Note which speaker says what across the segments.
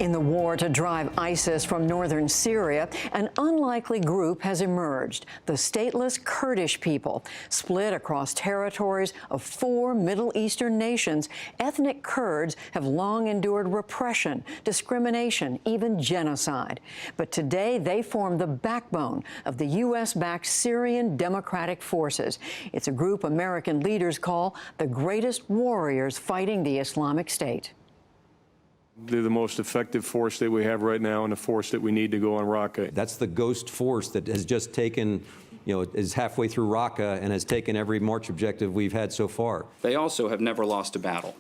Speaker 1: In the war to drive ISIS from northern Syria, an unlikely group has emerged, the stateless Kurdish people. Split across territories of 4 Middle Eastern nations, ethnic Kurds have long endured repression, discrimination, even genocide. But today they form the backbone of the U.S.-backed Syrian Democratic Forces. It's a group American leaders call the greatest warriors fighting the Islamic State.
Speaker 2: They're the most effective force that we have right now and the force that we need to go on Raqqa.
Speaker 3: That's the ghost force that has just taken, is halfway through Raqqa and has taken every march objective we've had so far.
Speaker 4: They also have never lost a battle.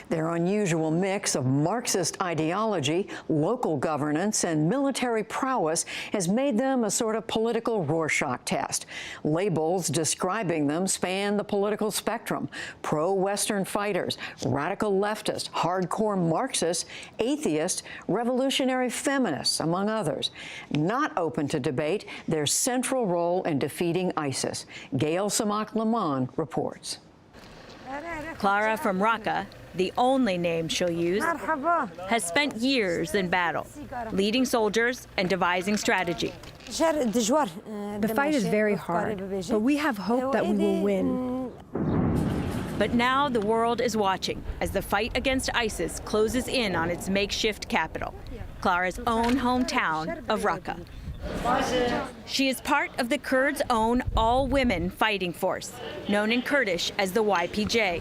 Speaker 1: Their unusual mix of Marxist ideology, local governance, and military prowess has made them a sort of political Rorschach test. Labels describing them span the political spectrum: pro-Western fighters, radical leftists, hardcore Marxists, atheists, revolutionary feminists, among others. Not open to debate their central role in defeating ISIS. Gail Samak-Lamon reports.
Speaker 5: Clara from Raqqa, the only name she'll use, has spent years in battle, leading soldiers and devising strategy.
Speaker 6: The fight is very hard, but we have hope that we will win.
Speaker 5: But now the world is watching as the fight against ISIS closes in on its makeshift capital, Clara's own hometown of Raqqa. She is part of the Kurds' own all-women fighting force, known in Kurdish as the YPJ.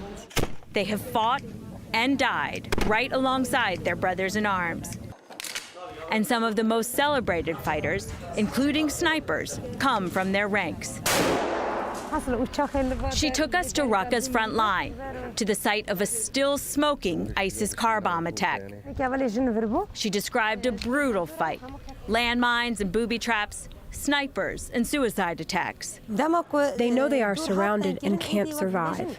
Speaker 5: They have fought and died right alongside their brothers in arms. And some of the most celebrated fighters, including snipers, come from their ranks. She took us to Raqqa's front line, to the site of a still smoking ISIS car bomb attack. She described a brutal fight: landmines and booby traps, snipers and suicide attacks.
Speaker 6: They know they are surrounded and can't survive.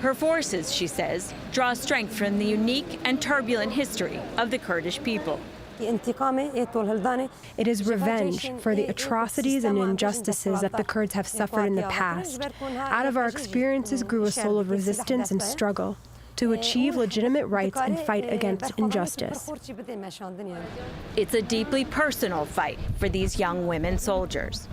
Speaker 5: Her forces, she says, draw strength from the unique and turbulent history of the Kurdish people.
Speaker 6: It is revenge for the atrocities and injustices that the Kurds have suffered in the past. Out of our experiences grew a soul of resistance and struggle to achieve legitimate rights and fight against injustice.
Speaker 5: It's a deeply personal fight for these young women soldiers.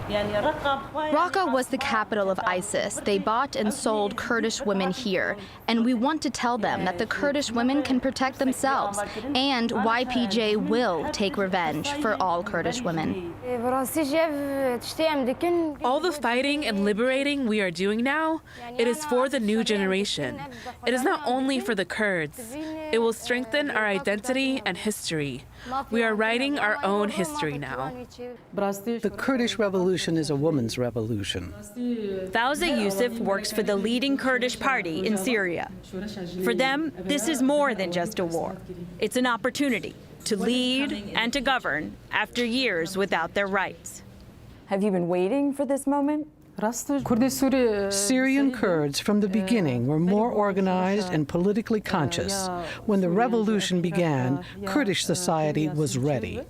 Speaker 7: Raqqa was the capital of ISIS. They bought and sold Kurdish women here. And we want to tell them that the Kurdish women can protect themselves. And YPJ will take revenge for all Kurdish women.
Speaker 8: All the fighting and liberating we are doing now, it is for the new generation. It is not only for the Kurds. It will strengthen our identity and history. We are writing our own history now.
Speaker 9: The Kurdish revolution is a woman's revolution.
Speaker 5: Fawza Yusuf works for the leading Kurdish party in Syria. For them, this is more than just a war. It's an opportunity to lead and to govern after years without their rights.
Speaker 10: Have you been waiting for this moment?
Speaker 9: Syrian Kurds from the beginning were more organized and politically conscious. When the revolution began, Kurdish society was ready.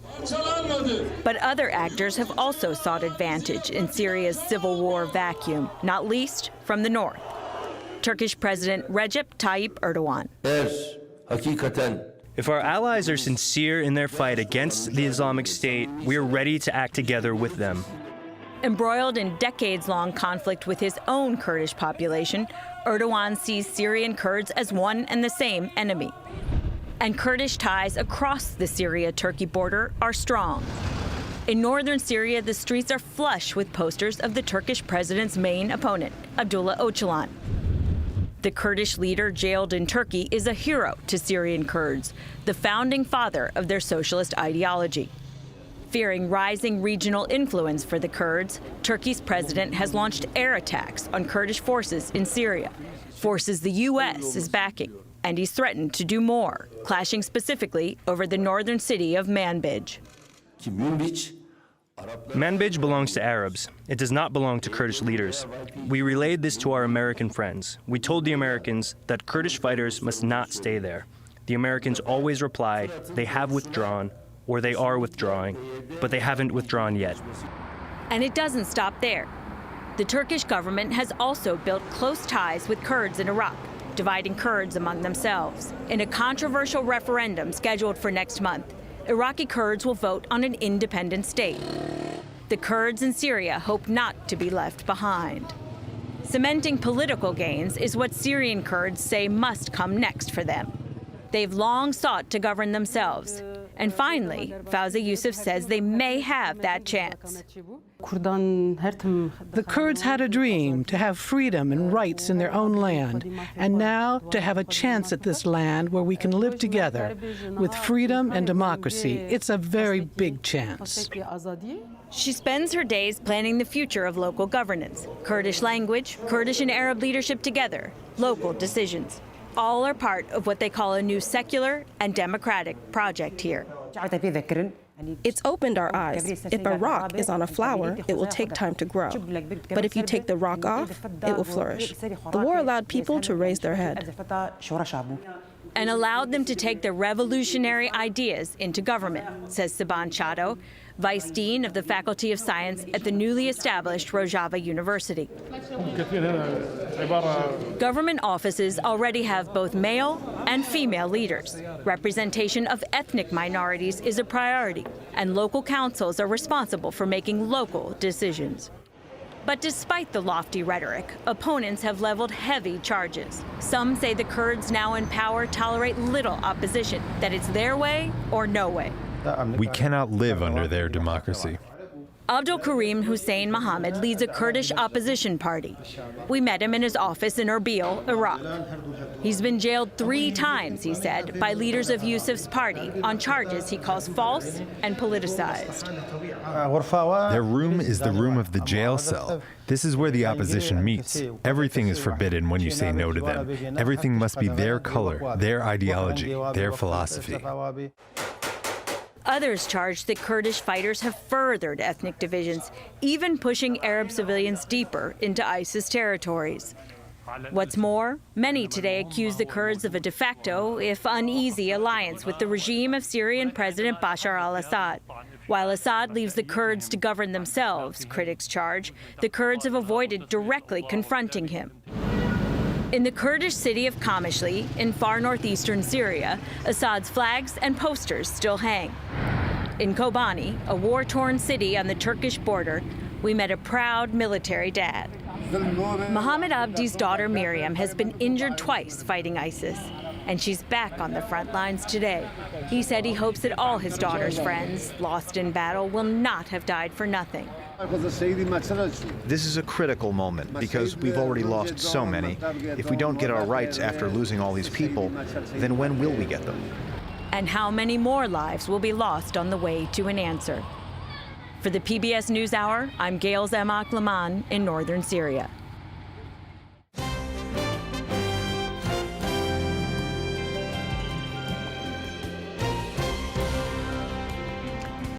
Speaker 5: But other actors have also sought advantage in Syria's civil war vacuum, not least from the north. Turkish President Recep Tayyip Erdogan.
Speaker 11: If our allies are sincere in their fight against the Islamic State, we are ready to act together with them.
Speaker 5: Embroiled in decades-long conflict with his own Kurdish population, Erdogan sees Syrian Kurds as one and the same enemy. And Kurdish ties across the Syria-Turkey border are strong. In northern Syria, the streets are flush with posters of the Turkish president's main opponent, Abdullah Öcalan. The Kurdish leader jailed in Turkey is a hero to Syrian Kurds, the founding father of their socialist ideology. Fearing rising regional influence for the Kurds, Turkey's president has launched air attacks on Kurdish forces in Syria, forces the U.S. is backing, and he's threatened to do more, clashing specifically over the northern city of Manbij.
Speaker 11: Manbij belongs to Arabs. It does not belong to Kurdish leaders. We relayed this to our American friends. We told the Americans that Kurdish fighters must not stay there. The Americans always reply, they have withdrawn, or they are withdrawing, but they haven't withdrawn yet.
Speaker 5: And it doesn't stop there. The Turkish government has also built close ties with Kurds in Iraq, dividing Kurds among themselves. In a controversial referendum scheduled for next month, Iraqi Kurds will vote on an independent state. The Kurds in Syria hope not to be left behind. Cementing political gains is what Syrian Kurds say must come next for them. They've long sought to govern themselves. And finally, Fawzi Yusuf says they may have that chance.
Speaker 9: The Kurds had a dream to have freedom and rights in their own land, and now to have a chance at this land where we can live together with freedom and democracy. It's a very big chance.
Speaker 5: She spends her days planning the future of local governance. Kurdish language, Kurdish and Arab leadership together, local decisions. All are part of what they call a new secular and democratic project here.
Speaker 12: It's opened our eyes. If a rock is on a flower, it will take time to grow. But if you take the rock off, it will flourish. The war allowed people to raise their head.
Speaker 5: And allowed them to take their revolutionary ideas into government, says Saban Chado, Vice Dean of the Faculty of Science at the newly established Rojava University. Government offices already have both male and female leaders. Representation of ethnic minorities is a priority, and local councils are responsible for making local decisions. But despite the lofty rhetoric, opponents have leveled heavy charges. Some say the Kurds now in power tolerate little opposition, that it's their way or no way.
Speaker 13: We cannot live under their democracy.
Speaker 5: Abdul Karim Hussein Mohammed leads a Kurdish opposition party. We met him in his office in Erbil, Iraq. He's been jailed 3 times, he said, by leaders of Yusuf's party on charges he calls false and politicized.
Speaker 13: Their room is the room of the jail cell. This is where the opposition meets. Everything is forbidden when you say no to them. Everything must be their color, their ideology, their philosophy.
Speaker 5: Others charge that Kurdish fighters have furthered ethnic divisions, even pushing Arab civilians deeper into ISIS territories. What's more, many today accuse the Kurds of a de facto, if uneasy, alliance with the regime of Syrian President Bashar al-Assad. While Assad leaves the Kurds to govern themselves, critics charge, the Kurds have avoided directly confronting him. In the Kurdish city of Qamishli, in far northeastern Syria, Assad's flags and posters still hang. In Kobani, a war-torn city on the Turkish border, we met a proud military dad. Mohammed Abdi's daughter Miriam has been injured twice fighting ISIS, and she's back on the front lines today. He said he hopes that all his daughter's friends, lost in battle, will not have died for nothing.
Speaker 14: This is a critical moment because we've already lost so many. If we don't get our rights after losing all these people, then when will we get them?
Speaker 5: And how many more lives will be lost on the way to an answer? For the PBS NewsHour, I'm Gail Zemak Laman in northern Syria.